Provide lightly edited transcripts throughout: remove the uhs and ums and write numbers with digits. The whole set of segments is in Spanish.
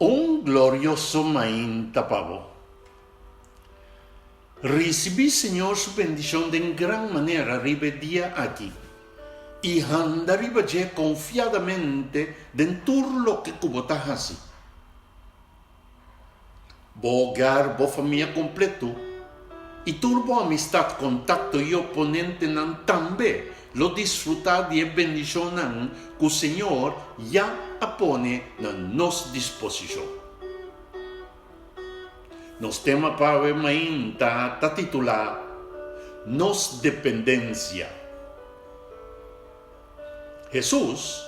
Un glorioso maín tapado. Recibí, Señor, su bendición de gran manera arriba día aquí. Y andariba je confiadamente dentro lo que cubotas así. Bo hogar, bo familia completo. Y turbo amistad, contacto y oponente nan también lo disfrutar de bendición que el Señor ya apone en nos disposición. Nos tema para ver maín ta titular Nos dependencia. Jesús,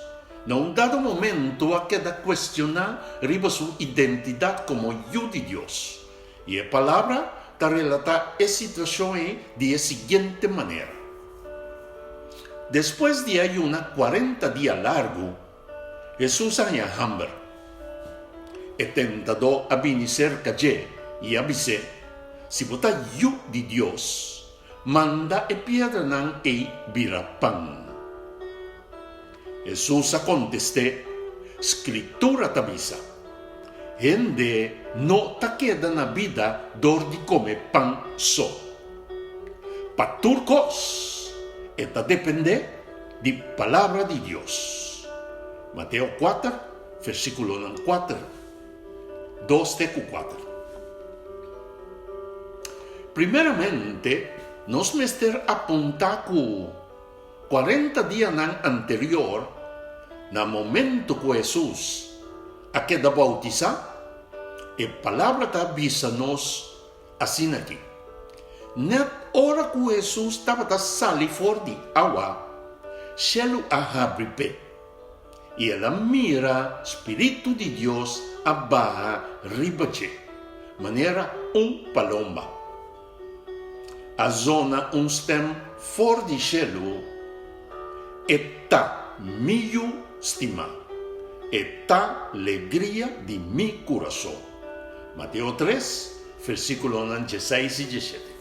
en un dado momento, ha quedado cuestionar riba su identidad como hijo de Dios. Y la palabra te relata esa situación de la siguiente manera. Después de ayunar 40 días largo, Jesús haya hambre. El tentador ha venido cerca de y avisé, si vota hijo de Dios, manda e piedra nan e vira pan. Jesús contesté, escritura te avisa, gente no te queda na vida dor de comer pan só. Pa turcos, esta depende de palabra de Dios. Mateo 4, versículo 4, 2-4. Primeramente, nos mester apuntar que 40 días anterior, no momento que Jesús ha quedado bautizado, a palavra está avisa-nos assim aqui. Na hora que Jesus estava saindo fora de água, céu abre pé. E ela mira Espírito de Deus abaixo ribache, maneira palomba. A zona stem fora de céu está meu estima, está alegria de meu coração. Mateo 3, versículo 16 y 17.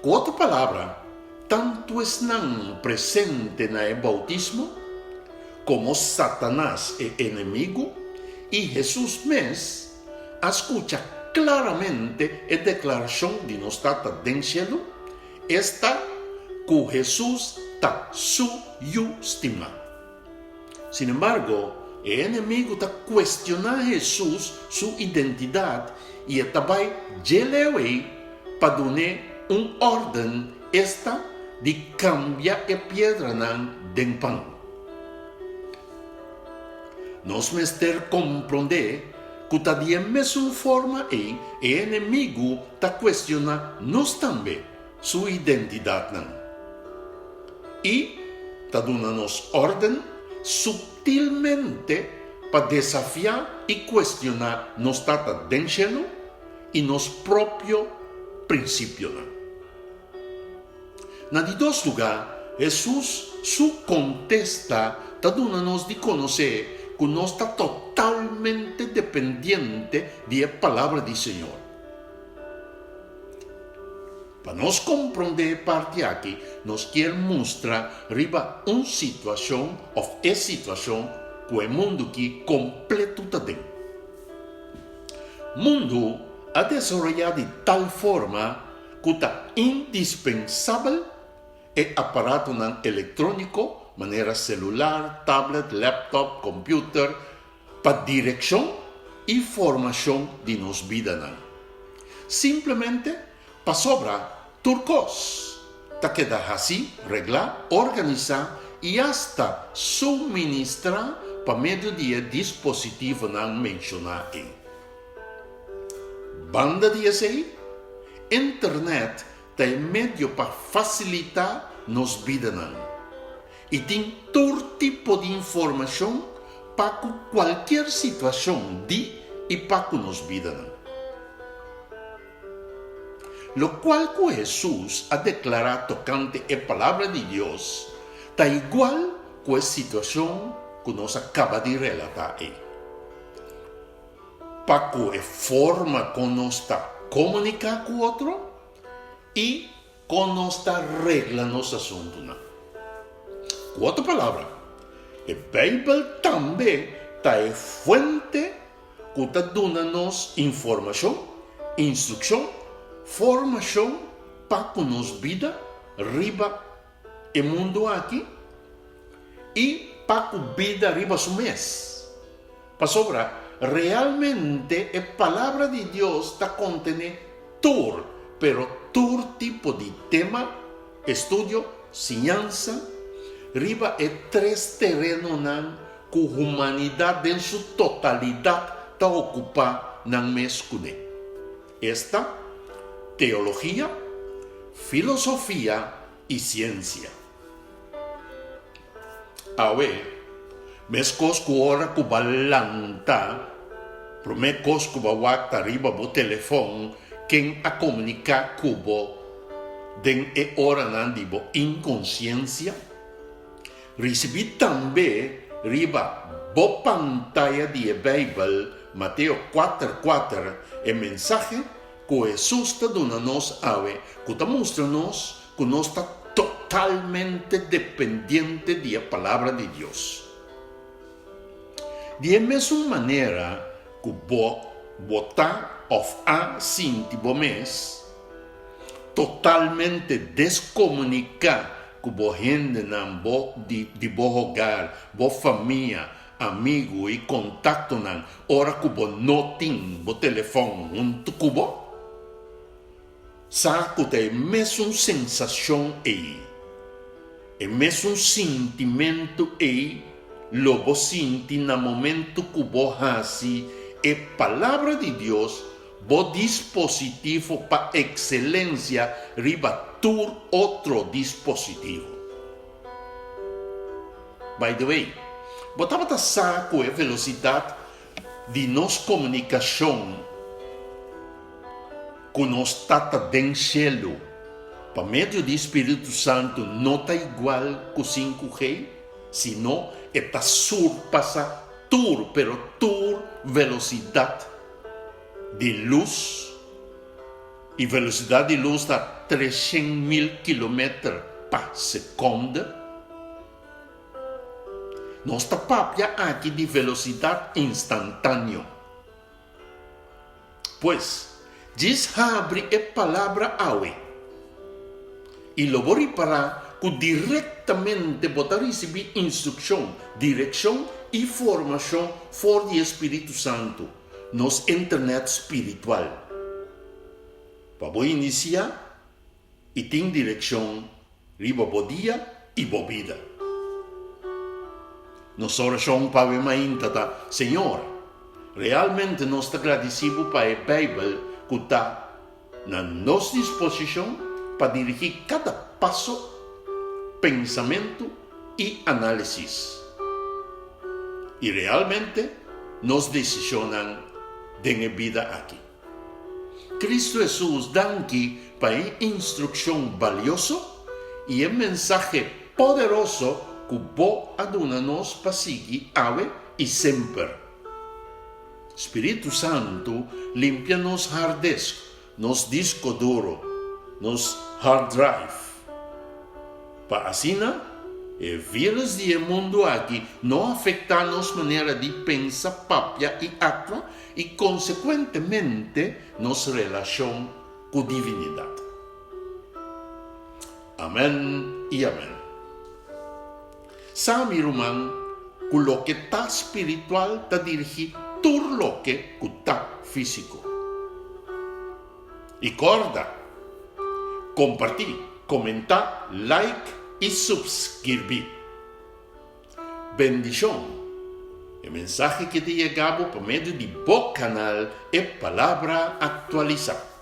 Con otra palabra, tanto están presentes en el bautismo como Satanás es enemigo y Jesús mismo escucha claramente la declaración de nuestra del cielo, esta que Jesús está su estima. Sin embargo, el enemigo está cuestionando a Jesús su identidad y está llevando para dar un orden esta de cambiar la piedra del pan. Nos mester comprender que de la misma forma el enemigo está cuestionando nos también su identidad. Y está dando orden sutilmente para desafiar y cuestionar nos trata del cielo y nos propio principio. En dos lugares, Jesús su contesta está dándonos de conocer que no está totalmente dependiente de la palabra del Señor. Para nos comprender parte aquí, nos quiere mostrar arriba una situación o es situación que el mundo aquí completo está dentro. El mundo ha desarrollado de tal forma que está indispensable el aparato electrónico, manera celular, tablet, laptop, computer, para dirección y formación de nos vidas. Simplemente para sobra turcos, te queda así, reglar, organizar y hasta suministrar para medio de dispositivo mencionado. Banda de ese, internet é medio para facilitar nos vidas. E tem todo tipo de informação para qualquer situação de e para nos vidas. Lo cual que Jesús ha declarado tocante a palavra de Deus está igual com a situação que nos acaba de relatar. Para que a forma como nos está comunicar com o outro e como nos está arreglando os assuntos. Com outra palavra, a Bíblia também ta é fuente que ta dona-nos informação, instrução, formação para que nos vida riba o mundo aqui e para que vida riba su mês. Para sobrar, realmente a palavra de Deus está contendo todo, pero todo tipo de tema, estudio, ciência, riba é três terrenos que a humanidade em sua totalidade está ocupada na mescune. Esta, teologia, filosofia e ciência. Awe, mescos que ora que balanta, promecos que bawata riba bo telefone, quem a comunicar cubo, den e ora nandibo inconsciência, recebi também riba bo pantalla de Bíblia, Mateus 4:4, e mensagem que Jesus está dando-nos awe, que está mostrando-nos que nós está totalmente dependente da palavra de Deus. De mesma maneira que botar of a sintibo mês, totalmente descomunicar com a gente de bo hogar, bo família, amigo e contato nan, ora que bo notin, bo telefone, cubo, sabe que tem mesmo sensação aí, e mesmo sentimento aí, lobo sinti no momento que bo hasi, e palavra de Deus, bo dispositivo para excelência, riba tur outro dispositivo. By the way, botava a saco a velocidade de nossa comunicação com nós tata den cielo, para meio do Espírito Santo, não está igual que o 5G, senão está surpassa tur, pero tur velocidade de luz, e velocidade de luz está 300.000 km por segundo. Nós está papia aqui de velocidade instantânea. Pois, diz abre a palavra awe. E lo vou reparar que diretamente botar receber instrução, direção e formação for do Espírito Santo nos internet espiritual. Para iniciar, e tem direção, riba bo dia e bo vida. Nossa oração para o mainta tá, Senhor, realmente nós estamos agradecidos para a Bíblia que está na nossa disposição para dirigir cada passo, pensamento e análise. E realmente nos decisionam de vida aqui. Cristo Jesus dá aqui para a instrução valiosa e a mensagem poderoso que vou adonar-nos para seguir ave e sempre. Espírito Santo limpia nos hard disk, nos disco duro, nos hard drive. Para assim, o vírus do mundo aqui não afeta nossa maneira de pensar, papia e atua e, consequentemente, nossa relação com a divinidade. Amém e amém. Sabe, irmão, que o que está espiritual está dirigido tudo o que está físico. E corda, compartilhar, comentar, like e subscrever. Bendição. O mensagem que te chegava por meio de bom canal é palavra atualizada.